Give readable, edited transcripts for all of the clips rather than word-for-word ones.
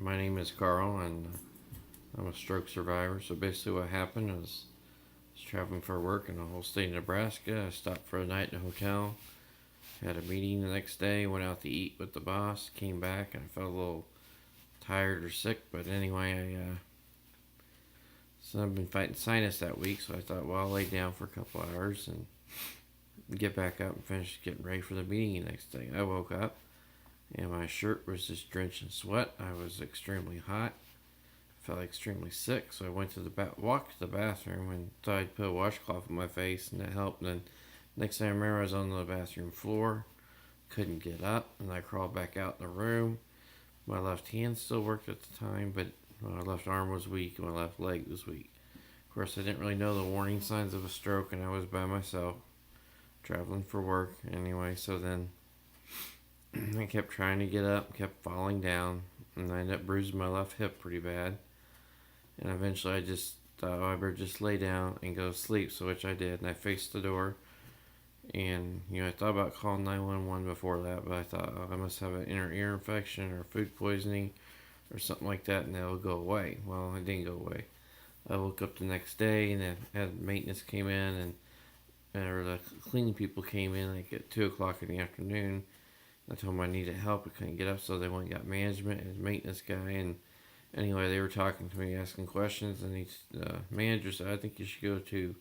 My name is Carl, and I'm a stroke survivor. So basically, what happened was I was traveling for work in the whole state of Nebraska. I stopped for a night in a hotel, had a meeting the next day, went out to eat with the boss, came back, and I felt a little tired or sick. But anyway, so I've been fighting sinus that week, so I thought, well, I'll lay down for a couple hours and get back up and finish getting ready for the meeting the next day. I woke up and my shirt was just drenched in sweat. I was extremely hot. Felt extremely sick, so I went to the walked to the bathroom and thought I'd put a washcloth on my face, and that helped. And then next thing I remember, I was on the bathroom floor, couldn't get up, and I crawled back out in the room. My left hand still worked at the time, but my left arm was weak, and my left leg was weak. Of course, I didn't really know the warning signs of a stroke, and I was by myself, traveling for work anyway. So then I kept trying to get up, kept falling down, and I ended up bruising my left hip pretty bad. And eventually I just thought, oh, I better just lay down and go to sleep, so which I did. And I faced the door. And, I thought about calling 911 before that, but I thought, oh, I must have an inner ear infection or food poisoning or something like that, and that'll go away. Well, it didn't go away. I woke up the next day, and then had maintenance came in, or the cleaning people came in like at 2 o'clock in the afternoon. I told them I needed help. I couldn't get up, so they went and got management and maintenance guy, and anyway, they were talking to me, asking questions, and the manager said, I think you should go to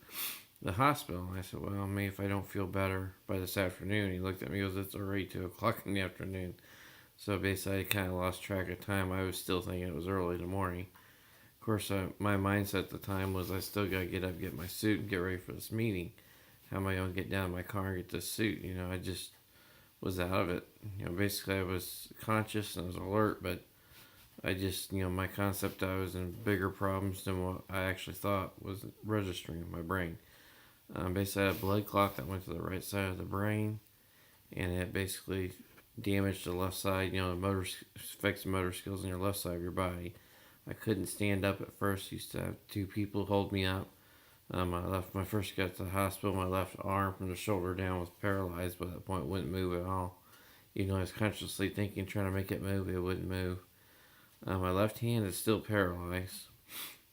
the hospital. And I said, well, maybe if I don't feel better by this afternoon. He looked at me and goes, it's already 2 o'clock in the afternoon. So basically, I kind of lost track of time. I was still thinking it was early in the morning. Of course, my mindset at the time was I still got to get up, get my suit, and get ready for this meeting. How am I going to get down in my car and get this suit? I just was out of it. Basically, I was conscious and I was alert, but I just, my concept I was in bigger problems than what I actually thought was registering in my brain. Basically, I had a blood clot that went to the right side of the brain, and it basically damaged the left side. The motor affects the motor skills on your left side of your body. I couldn't stand up at first. Used to have two people hold me up. When I first got to the hospital, my left arm from the shoulder down was paralyzed. By that point, it wouldn't move at all. I was consciously thinking, trying to make it move, it wouldn't move. My left hand is still paralyzed,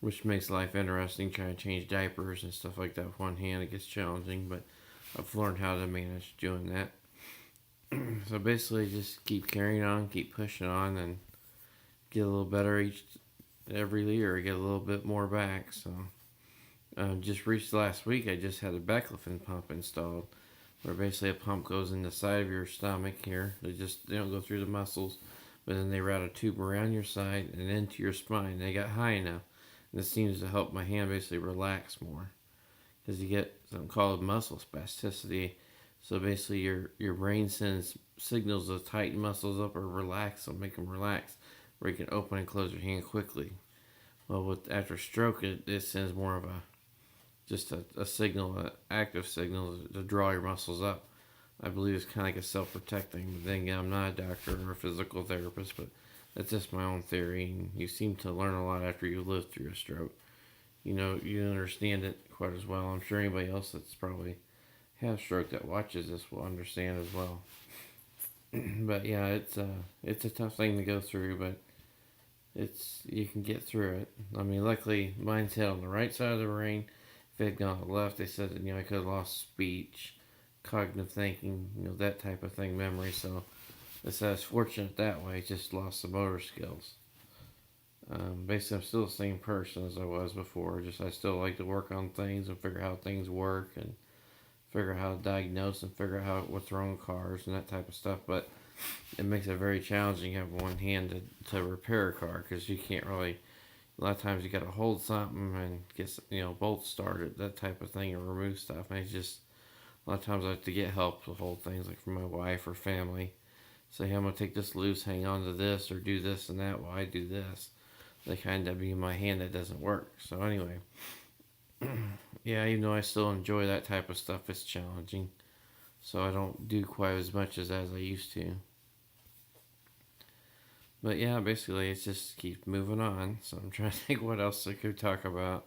which makes life interesting. Trying to change diapers and stuff like that with one hand, it gets challenging, but I've learned how to manage doing that. So basically, just keep carrying on, keep pushing on, and get a little better every year. Get a little bit more back. So just reached last week, I just had a baclofen pump installed, where basically a pump goes in the side of your stomach here. They don't go through the muscles, but then they route a tube around your side and into your spine. They got high enough, and this seems to help my hand basically relax more, because you get something called muscle spasticity. So basically, your brain sends signals to tighten muscles up or relax, so make them relax, where you can open and close your hand quickly. Well, after stroke, it sends more of a signal, an active signal to draw your muscles up. I believe it's kind of like a self-protecting. But then again, I'm not a doctor or a physical therapist, but that's just my own theory. And you seem to learn a lot after you live through a stroke. You understand it quite as well. I'm sure anybody else that's probably had a stroke that watches this will understand as well. But yeah, it's a tough thing to go through, but you can get through it. I mean, luckily mine's hit on the right side of the brain. If it had gone on the left, they said that I could have lost speech, cognitive thinking, that type of thing, memory. So I was fortunate that way. Just lost the motor skills. Basically, I'm still the same person as I was before. Just I still like to work on things and figure out how things work and figure out how to diagnose and figure out what's wrong with cars and that type of stuff. But it makes it very challenging to have one hand to repair a car, because you can't really. A lot of times you got to hold something and get bolts started, that type of thing, and remove stuff. And it's just a lot of times I have to get help to hold things, like from my wife or family. Say, hey, I'm gonna take this loose, hang on to this, or do this and that while I do this. They kind of be in my hand that doesn't work. So anyway, yeah, even though I still enjoy that type of stuff, it's challenging. So I don't do quite as much as I used to. But yeah, basically it's just keep moving on. So I'm trying to think what else I could talk about.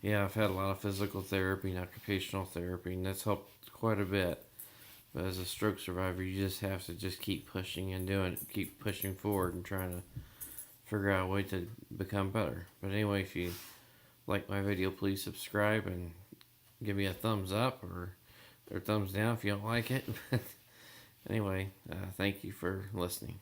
Yeah, I've had a lot of physical therapy and occupational therapy, and that's helped quite a bit. But as a stroke survivor, you just have to just keep pushing and doing it, keep pushing forward and trying to figure out a way to become better. But anyway, if you like my video, please subscribe and give me a thumbs up or thumbs down if you don't like it. Anyway, thank you for listening.